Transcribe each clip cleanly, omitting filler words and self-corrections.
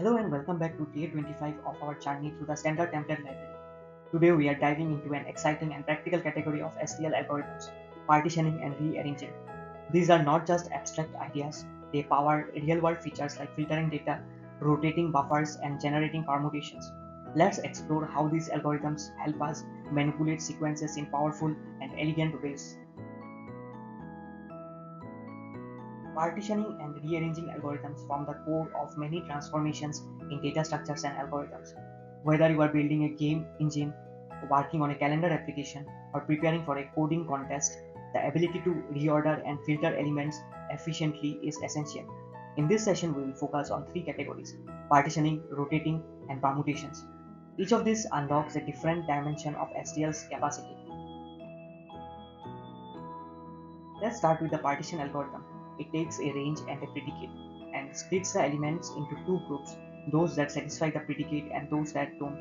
Hello and welcome back to day 25 of our journey through the standard template library. Today we are diving into an exciting and practical category of STL algorithms, partitioning and rearranging. These are not just abstract ideas, they power real-world features like filtering data, rotating buffers, and generating permutations. Let's explore how these algorithms help us manipulate sequences in powerful and elegant ways. Partitioning and rearranging algorithms form the core of many transformations in data structures and algorithms. Whether you are building a game engine, working on a calendar application, or preparing for a coding contest, the ability to reorder and filter elements efficiently is essential. In this session, we will focus on three categories: partitioning, rotating, and permutations. Each of these unlocks a different dimension of STL's capacity. Let's start with the partition algorithm. It takes a range and a predicate and splits the elements into two groups, those that satisfy the predicate and those that don't.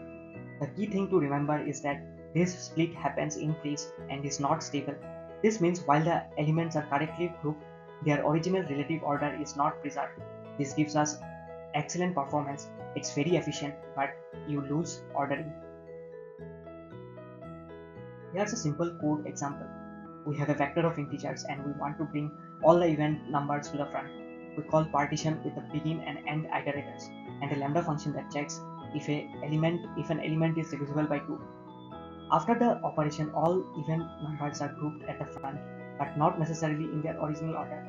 The key thing to remember is that this split happens in place and is not stable. This means while the elements are correctly grouped, their original relative order is not preserved. This gives us excellent performance. It's very efficient, but you lose ordering. Here's a simple code example. We have a vector of integers and we want to bring all the event numbers to the front. We call partition with the begin and end iterators and a lambda function that checks if an element is divisible by 2. After the operation, all event numbers are grouped at the front, but not necessarily in their original order.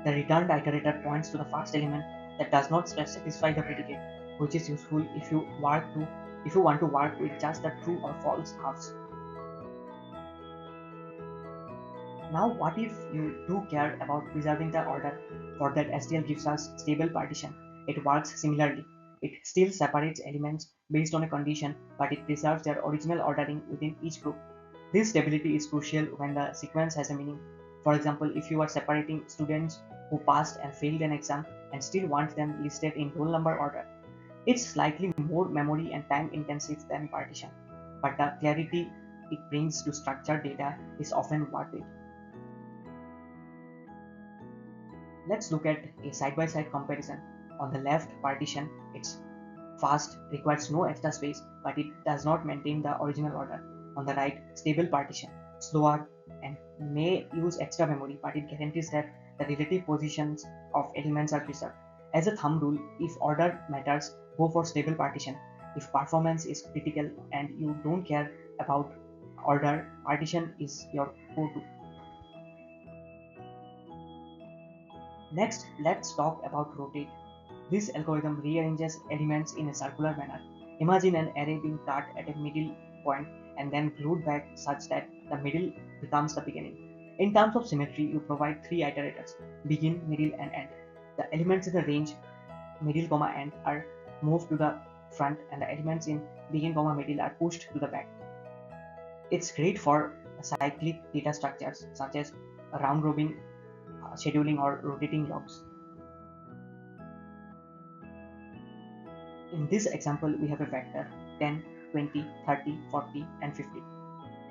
The returned iterator points to the first element that does not satisfy the predicate, which is useful if you want to work with just the true or false halves. Now, what if you do care about preserving the order? For that, STL gives us stable partition. It works similarly. It still separates elements based on a condition, but it preserves their original ordering within each group. This stability is crucial when the sequence has a meaning. For example, if you are separating students who passed and failed an exam and still want them listed in roll number order, it's slightly more memory and time intensive than partition, but the clarity it brings to structured data is often worth it. Let's look at a side-by-side comparison. On the left, partition, it's fast, requires no extra space, but it does not maintain the original order. On the right, stable partition, slower and may use extra memory, but it guarantees that the relative positions of elements are preserved. As a thumb rule, if order matters, go for stable partition. If performance is critical and you don't care about order, partition is your go-to. Next, let's talk about rotate. This algorithm rearranges elements in a circular manner. Imagine an array being cut at a middle point and then glued back such that the middle becomes the beginning. In terms of symmetry, you provide three iterators: begin, middle, and end. The elements in the range middle, end are moved to the front and the elements in begin, middle are pushed to the back. It's great for cyclic data structures such as round robin scheduling or rotating logs. In this example, we have a vector 10, 20, 30, 40, and 50.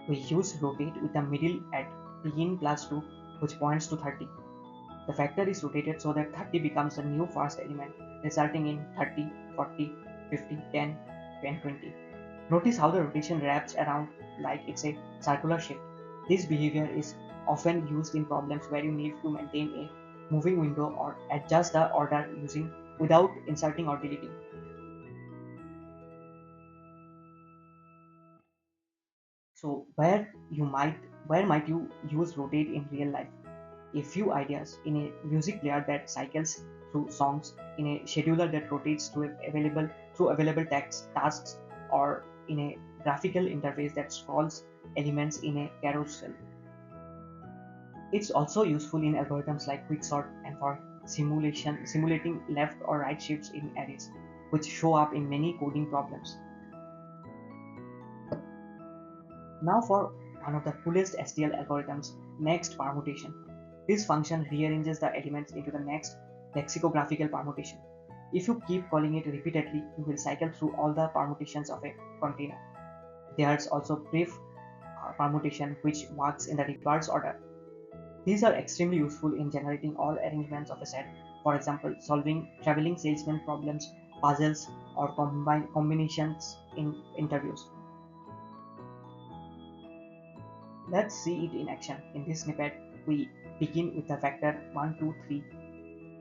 We use rotate with the middle at begin plus 2, which points to 30. The vector is rotated so that 30 becomes the new first element, resulting in 30, 40, 50, 10, and 20. Notice how the rotation wraps around like it's a circular shift. This behavior is often used in problems where you need to maintain a moving window or adjust the order without inserting or deleting. So where might you use rotate in real life? A few ideas: in a music player that cycles through songs, in a scheduler that rotates through available tasks, or in a graphical interface that scrolls elements in a carousel. It's also useful in algorithms like quicksort and for simulating left or right shifts in arrays, which show up in many coding problems. Now for one of the coolest STL algorithms, next permutation. This function rearranges the elements into the next lexicographical permutation. If you keep calling it repeatedly, you will cycle through all the permutations of a container. There's also brief permutation, which works in the reverse order. These are extremely useful in generating all arrangements of a set. For example, solving traveling salesman problems puzzles, or combinations in interviews. Let's see it in action. In this snippet, we begin with the vector 1, 2, 3.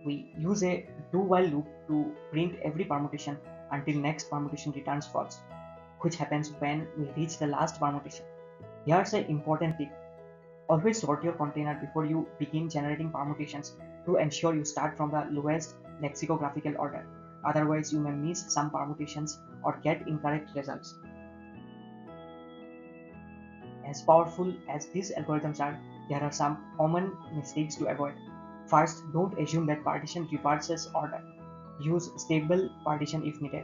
We use a do-while loop to print every permutation until next permutation returns false, which happens when we reach the last permutation. Here's an important tip. Always sort your container before you begin generating permutations to ensure you start from the lowest lexicographical order. Otherwise, you may miss some permutations or get incorrect results. As powerful as these algorithms are, there are some common mistakes to avoid. First, don't assume that partition reverses order. Use stable partition if needed.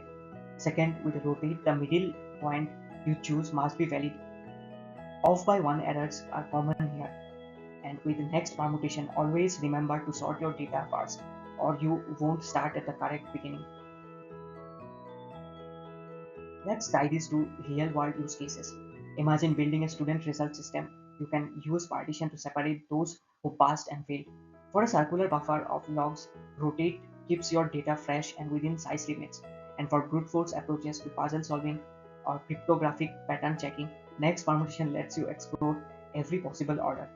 Second, with rotate, the middle point you choose must be valid. Off by one errors are common here. And with the next permutation, always remember to sort your data first, or you won't start at the correct beginning. Let's tie this to real world use cases. Imagine building a student result system. You can use partition to separate those who passed and failed. For a circular buffer of logs, rotate keeps your data fresh and within size limits. And for brute force approaches to puzzle solving or cryptographic pattern checking, next permutation lets you explore every possible order.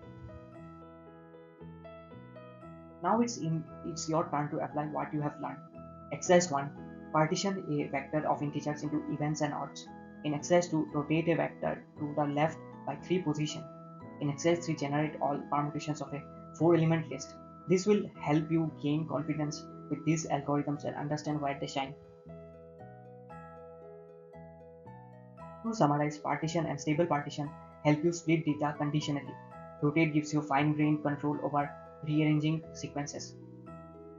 Now it's your turn to apply what you have learned. Exercise 1. Partition a vector of integers into evens and odds. In exercise 2, rotate a vector to the left by 3 positions. In exercise 3, generate all permutations of a 4-element list. This will help you gain confidence with these algorithms and understand where they shine. To summarize, partition and stable partition help you split data conditionally. Rotate gives you fine-grained control over rearranging sequences.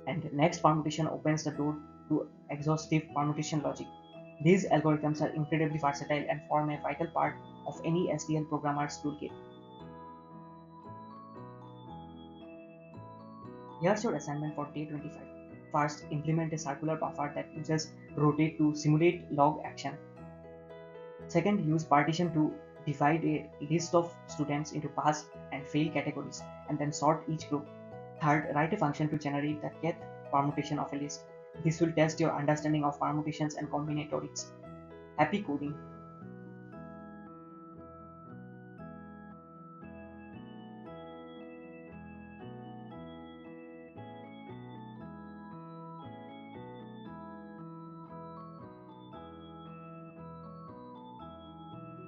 And next permutation opens the door to exhaustive permutation logic. These algorithms are incredibly versatile and form a vital part of any STL programmer's toolkit. Here's your assignment for day 25. First, implement a circular buffer that uses rotate to simulate log action. Second, use partition to divide a list of students into pass and fail categories and then sort each group. Third, write a function to generate the kth permutation of a list. This will test your understanding of permutations and combinatorics. Happy coding!